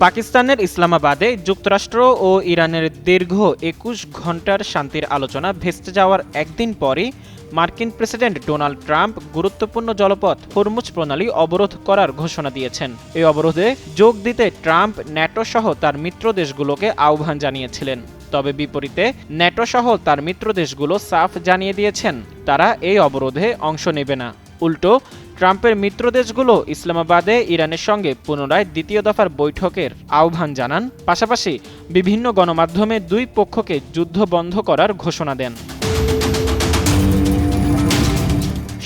পাকিস্তানের ইসলামাবাদে যুক্তরাষ্ট্র ও ইরানের দীর্ঘ ২১ ঘণ্টার শান্তির আলোচনা ভেস্তে যাওয়ার একদিন পরই মার্কিন প্রেসিডেন্ট ডোনাল্ড ট্রাম্প গুরুত্বপূর্ণ জলপথ হরমুজ প্রণালী অবরোধ করার ঘোষণা দিয়েছেন। এই অবরোধে যোগ দিতে ট্রাম্প ন্যাটো সহ তার মিত্র দেশগুলোকে আহ্বান জানিয়েছিলেন। তবে বিপরীতে ন্যাটো সহ তার মিত্র দেশগুলো সাফ জানিয়ে দিয়েছেন তারা এই অবরোধে অংশ নেবে না। উল্টো ট্রাম্পের মিত্র দেশগুলো ইসলামাবাদে ইরানের সঙ্গে পুনরায় দ্বিতীয় দফার বৈঠকের আহ্বান জানান, পাশাপাশি বিভিন্ন গণমাধ্যমে দুই পক্ষকে যুদ্ধ বন্ধ করার ঘোষণা দেন।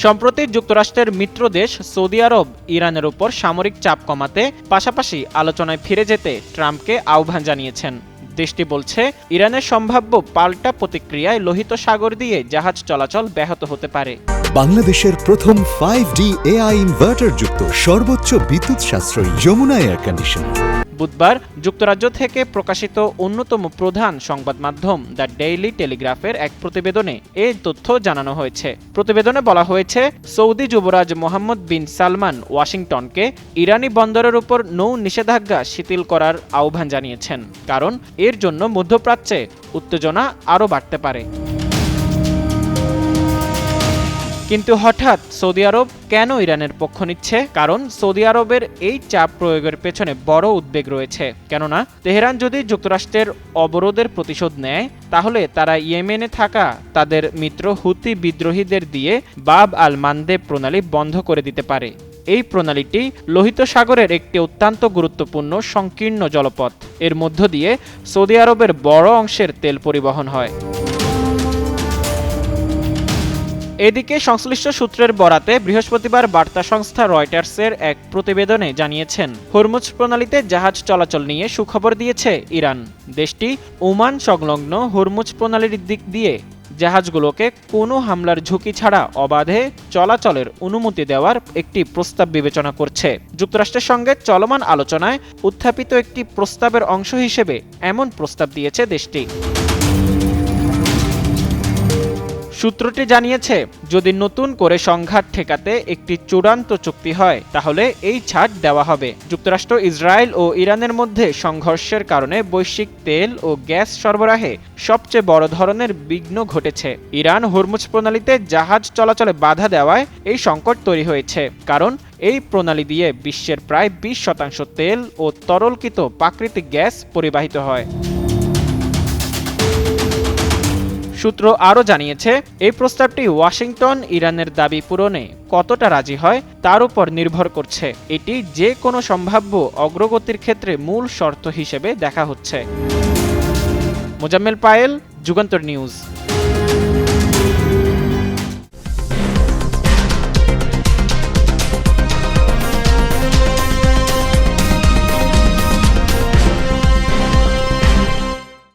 সম্প্রতি যুক্তরাষ্ট্রের মিত্র দেশ সৌদি আরব ইরানের উপর সামরিক চাপ কমাতে পাশাপাশি আলোচনায় ফিরে যেতে ট্রাম্পকে আহ্বান জানিয়েছেন। দেশটি বলছে ইরানের সম্ভাব্য পাল্টা প্রতিক্রিয়ায় লোহিত সাগর দিয়ে জাহাজ চলাচল ব্যাহত হতে পারে। বাংলাদেশের প্রথম 5D AI ইনভার্টার যুক্ত সর্বোচ্চ বিদ্যুৎ সাশ্রয়ী যমুনা এয়ার কন্ডিশনার। বুধবার যুক্তরাজ্য থেকে প্রকাশিত অন্যতম প্রধান সংবাদ মাধ্যম দ্য ডেইলি টেলিগ্রাফের এক প্রতিবেদনে এই তথ্য জানানো হয়েছে। প্রতিবেদনে বলা হয়েছে, সৌদি যুবরাজ মোহাম্মদ বিন সালমান ওয়াশিংটনকে ইরানি বন্দরের উপর নৌ নিষেধাজ্ঞা শিথিল করার আহ্বান জানিয়েছেন, কারণ এর জন্য মধ্যপ্রাচ্যে উত্তেজনা আরও বাড়তে পারে। কিন্তু হঠাৎ সৌদি আরব কেন ইরানের পক্ষ নিচ্ছে? কারণ সৌদি আরবের এই চাপ প্রয়োগের পেছনে বড় উদ্বেগ রয়েছে। কেননা তেহরান যদি যুক্তরাষ্ট্রের অবরোধের প্রতিশোধ নেয়, তাহলে তারা ইয়েমেনে থাকা তাদের মিত্র হুতি বিদ্রোহীদের দিয়ে বাব আল মানদেব প্রণালী বন্ধ করে দিতে পারে। এই প্রণালীটি লোহিত সাগরের একটি অত্যন্ত গুরুত্বপূর্ণ সংকীর্ণ জলপথ। এর মধ্য দিয়ে সৌদি আরবের বড় অংশের তেল পরিবহন হয়। এদিকে সংশ্লিষ্ট সূত্রের বরাতে বৃহস্পতিবার বার্তা সংস্থা রয়টার্সের এক প্রতিবেদনে জানিয়েছেন, হরমুজ প্রণালীতে জাহাজ চলাচল নিয়ে সুখবর দিয়েছে ইরান। দেশটি ওমান সংলগ্ন হরমুজ প্রণালীর দিক দিয়ে জাহাজগুলোকে কোনো হামলার ঝুঁকি ছাড়া অবাধে চলাচলের অনুমতি দেওয়ার একটি প্রস্তাব বিবেচনা করছে। যুক্তরাষ্ট্রের সঙ্গে চলমান আলোচনায় উত্থাপিত একটি প্রস্তাবের অংশ হিসেবে এমন প্রস্তাব দিয়েছে দেশটি। সূত্রটি জানিয়েছে, যদি নতুন করে সংঘাত ঠেকাতে একটি চূড়ান্ত চুক্তি হয়, তাহলে এই ছাড় দেওয়া হবে। যুক্তরাষ্ট্র, ইসরায়েল ও ইরানের মধ্যে সংঘর্ষের কারণে বৈশ্বিক তেল ও গ্যাস সরবরাহে সবচেয়ে বড় ধরনের বিঘ্ন ঘটেছে। ইরান হরমুজ প্রণালীতে জাহাজ চলাচলে বাধা দেওয়ায় এই সংকট তৈরি হয়েছে, কারণ এই প্রণালী দিয়ে বিশ্বের প্রায় 20% তেল ও তরলকৃত প্রাকৃতিক গ্যাস পরিবাহিত হয়। সূত্র আরও জানিয়েছে, এই প্রস্তাবটি ওয়াশিংটন ইরানের দাবি পূরণে কতটা রাজি হয় তার উপর নির্ভর করছে। এটি যে কোনো সম্ভাব্য অগ্রগতির ক্ষেত্রে মূল শর্ত হিসেবে দেখা হচ্ছে। মোজাম্মেল পায়েল, যুগান্তর নিউজ।